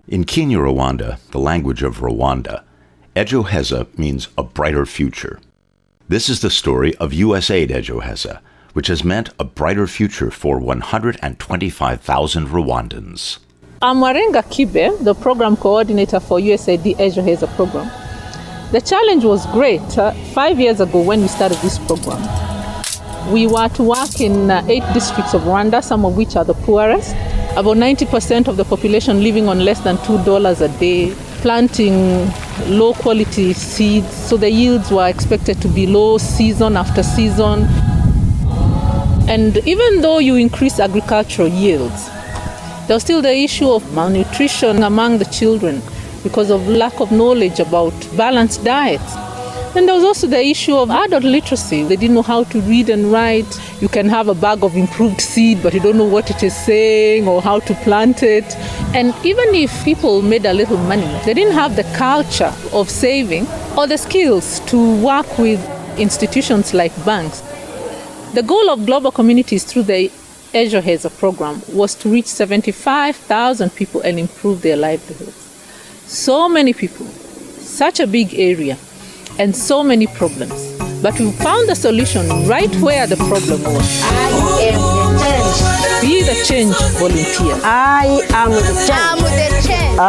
In Kinyarwanda, the language of Rwanda, Ejo Heza means a brighter future. This is the story of USAID Ejo Heza, which has meant a brighter future for 125,000 Rwandans. I'm Warenga Kibe, the program coordinator for USAID Ejo Heza program. The challenge was great. 5 years ago when we started this program, we were to work in 8 districts of Rwanda, some of which are the poorest. About 90% of the population living on less than $2 a day, planting low quality seeds, so the yields were expected to be low season after season. And even though you increase agricultural yields, there's still the issue of malnutrition among the children because of lack of knowledge about balanced diets. And there was also the issue of adult literacy. They didn't know how to read and write. You can have a bag of improved seed, but you don't know what it is saying or how to plant it. And even if people made a little money, they didn't have the culture of saving or the skills to work with institutions like banks. The goal of global communities through the Ejo Heza program was to reach 75,000 people and improve their livelihoods. So many people, such a big area, and so many problems. But we found the solution right where the problem was. I am the change. Be the change volunteer. I am the change. I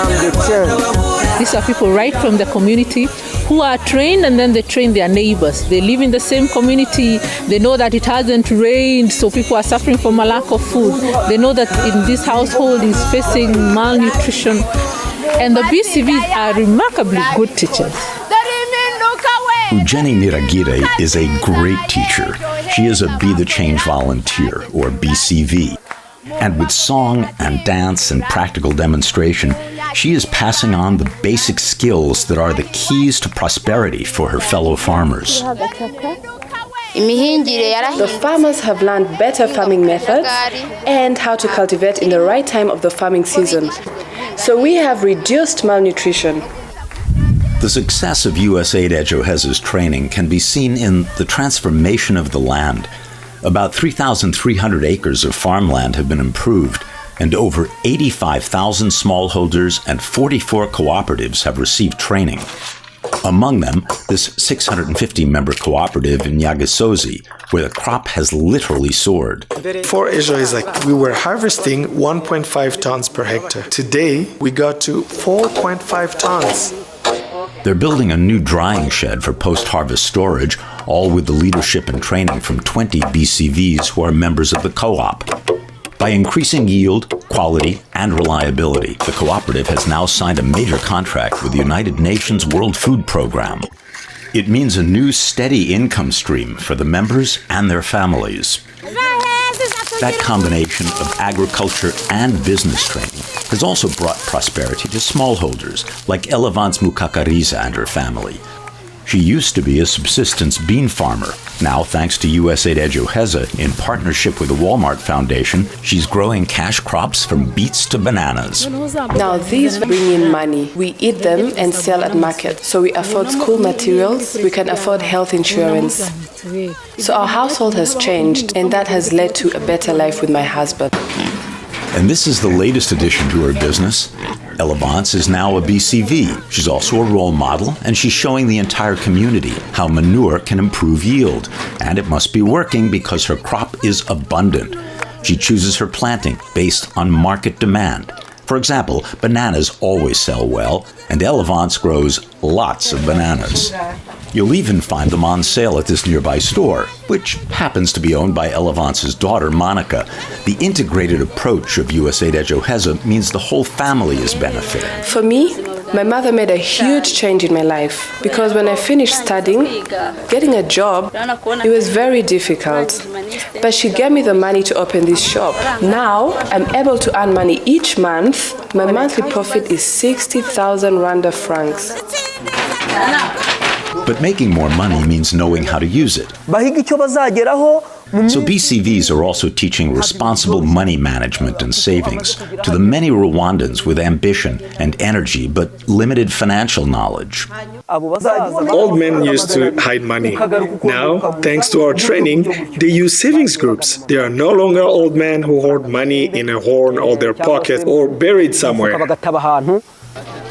am the change. These are people right from the community who are trained, and then they train their neighbors. They live in the same community. They know that it hasn't rained, so people are suffering from a lack of food. They know that in this household is facing malnutrition. And the BCVs are remarkably good teachers. Jenny Niragire is a great teacher. She is a Be the Change volunteer, or BCV. And with song and dance and practical demonstration, she is passing on the basic skills that are the keys to prosperity for her fellow farmers. The farmers have learned better farming methods and how to cultivate in the right time of the farming season. So we have reduced malnutrition. The success of USAID Ejo Heza's training can be seen in the transformation of the land. About 3,300 acres of farmland have been improved, and over 85,000 smallholders and 44 cooperatives have received training. Among them, this 650-member cooperative in Nyagisozi, where the crop has literally soared. For Ejo Heza, we were harvesting 1.5 tons per hectare. Today, we got to 4.5 tons. They're building a new drying shed for post-harvest storage, all with the leadership and training from 20 BCVs who are members of the co-op. By increasing yield, quality, and reliability, the cooperative has now signed a major contract with the United Nations World Food Program. It means a new steady income stream for the members and their families. That combination of agriculture and business training has also brought prosperity to smallholders like Elevance Mukakariza and her family. She used to be a subsistence bean farmer. Now, thanks to USAID Ejo Heza, in partnership with the Walmart Foundation, she's growing cash crops from beets to bananas. Now these bring in money. We eat them and sell at market. So we afford school materials, we can afford health insurance. So our household has changed, and that has led to a better life with my husband. And this is the latest addition to her business. Elevance is now a BCV. She's also a role model, and she's showing the entire community how manure can improve yield. And it must be working because her crop is abundant. She chooses her planting based on market demand. For example, bananas always sell well, and Elevance grows lots of bananas. You'll even find them on sale at this nearby store, which happens to be owned by Elevance's daughter, Monica. The integrated approach of USAID Ejo Heza means the whole family is benefiting. For me, my mother made a huge change in my life because when I finished studying, getting a job, it was very difficult. But she gave me the money to open this shop. Now, I'm able to earn money each month. My monthly profit is 60,000 Rwanda francs. But making more money means knowing how to use it. bahiga icyo bazageraho So BCVs are also teaching responsible money management and savings to the many Rwandans with ambition and energy but limited financial knowledge. Old men used to hide money. Now, thanks to our training, they use savings groups. They are no longer old men who hoard money in a horn or their pocket or buried somewhere.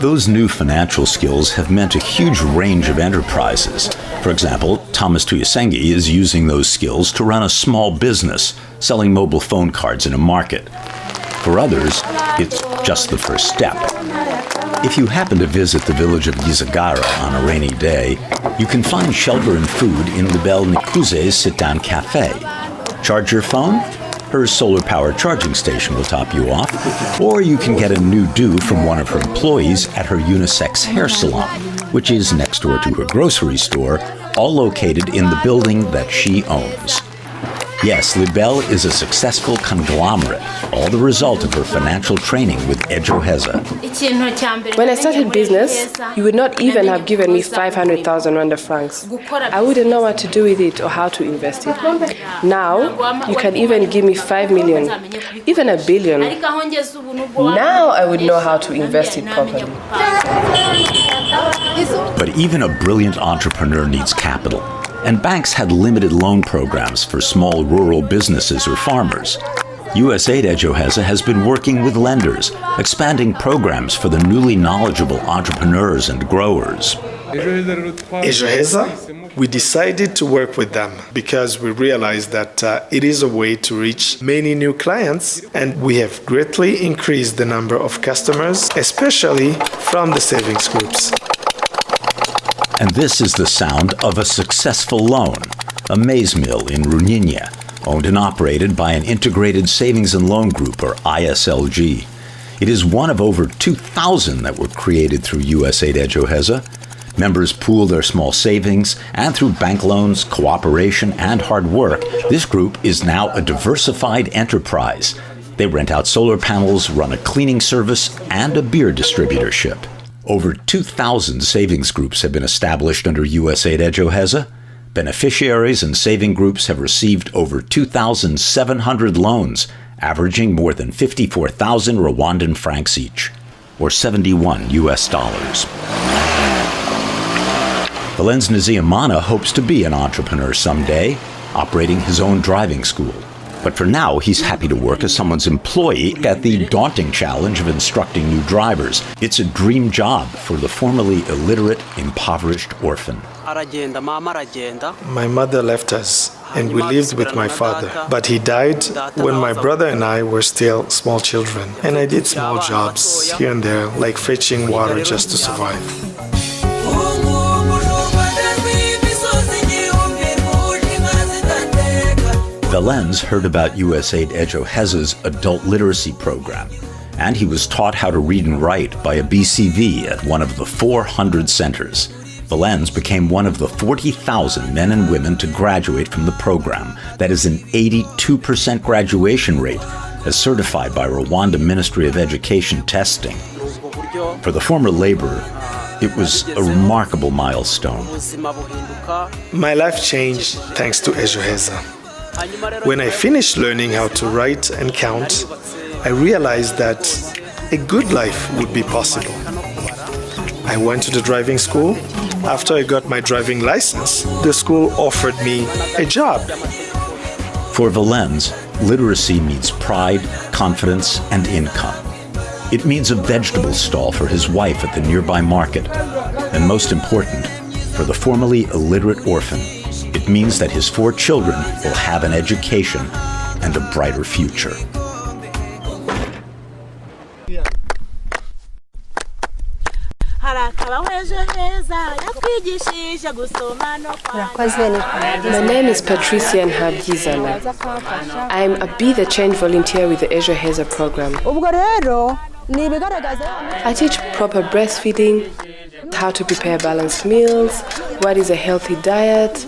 Those new financial skills have meant a huge range of enterprises. For example, Thomas Tuyasengi is using those skills to run a small business, selling mobile phone cards in a market. For others, it's just the first step. If you happen to visit the village of Gisagara on a rainy day, you can find shelter and food in Libel Nikuze's sit-down cafe. Charge your phone? Her solar-powered charging station will top you off, or you can get a new do from one of her employees at her unisex hair salon, which is next door to her grocery store, all located in the building that she owns. Yes, Libel is a successful conglomerate, all the result of her financial training with Ejo Heza. When I started business, you would not even have given me 500,000 Rwanda francs. I wouldn't know what to do with it or how to invest it. Now, you can even give me 5 million, even a billion. Now I would know how to invest it properly. But even a brilliant entrepreneur needs capital. And banks had limited loan programs for small rural businesses or farmers. USAID Ejo Heza has been working with lenders, expanding programs for the newly knowledgeable entrepreneurs and growers. Ejo Heza, we decided to work with them because we realized that it is a way to reach many new clients, and we have greatly increased the number of customers, especially from the savings groups. And this is the sound of a successful loan, a maize mill in Runyinya, owned and operated by an integrated savings and loan group, or ISLG. It is one of over 2,000 that were created through USAID Ejo Heza. Members pool their small savings, and through bank loans, cooperation, and hard work, this group is now a diversified enterprise. They rent out solar panels, run a cleaning service, and a beer distributorship. Over 2,000 savings groups have been established under USAID Ejo Heza. Beneficiaries and saving groups have received over 2,700 loans, averaging more than 54,000 Rwandan francs each, or $71 US. Valenz Nzeyimana hopes to be an entrepreneur someday, operating his own driving school. But for now, he's happy to work as someone's employee at the daunting challenge of instructing new drivers. It's a dream job for the formerly illiterate, impoverished orphan. My mother left us, and we lived with my father. But he died when my brother and I were still small children. And I did small jobs here and there, like fetching water just to survive. Valenz heard about USAID Ejo Heza's adult literacy program, and he was taught how to read and write by a BCV at one of the 400 centers. Valenz became one of the 40,000 men and women to graduate from the program. That is an 82% graduation rate, as certified by Rwanda Ministry of Education testing. For the former laborer, it was a remarkable milestone. My life changed thanks to Ejo Heza. When I finished learning how to write and count, I realized that a good life would be possible. I went to the driving school. After I got my driving license, the school offered me a job. For Valenz, literacy means pride, confidence, and income. It means a vegetable stall for his wife at the nearby market. And most important, for the formerly illiterate orphan, it means that his 4 children will have an education and a brighter future. My name is Patricia Nhabjizana. I'm a Be the Change volunteer with the Ejo Heza program. I teach proper breastfeeding, how to prepare balanced meals, what is a healthy diet,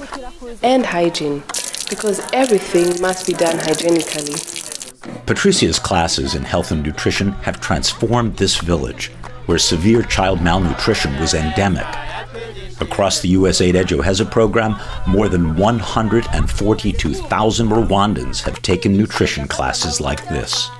and hygiene, because everything must be done hygienically. Patricia's classes in health and nutrition have transformed this village, where severe child malnutrition was endemic. Across the USAID Ejo Heza program, more than 142,000 Rwandans have taken nutrition classes like this.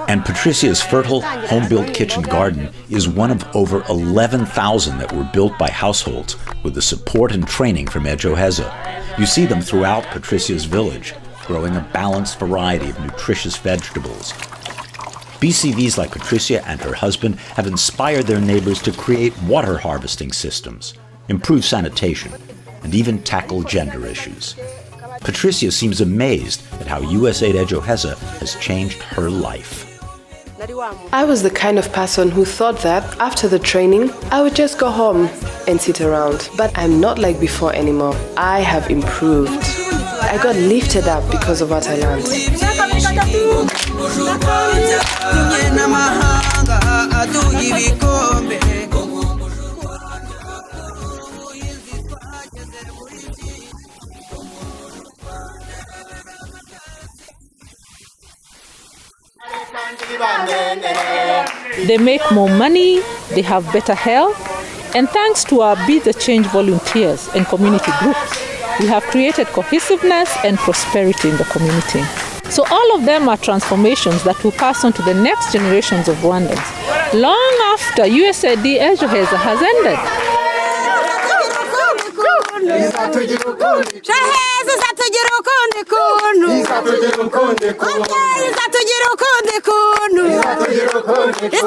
And Patricia's fertile, home-built kitchen garden is one of over 11,000 that were built by households with the support and training from Ejo Heza. You see them throughout Patricia's village, growing a balanced variety of nutritious vegetables. BCVs like Patricia and her husband have inspired their neighbors to create water harvesting systems, improve sanitation, and even tackle gender issues. Patricia seems amazed at how USAID Ejo Heza has changed her life. I was the kind of person who thought that after the training, I would just go home and sit around. But I'm not like before anymore. I have improved. I got lifted up because of what I learned. They make more money, they have better health, and thanks to our Be the Change volunteers and community groups, we have created cohesiveness and prosperity in the community. So all of them are transformations that will pass on to the next generations of Rwandans, long after USAID Ejo Heza has ended. It's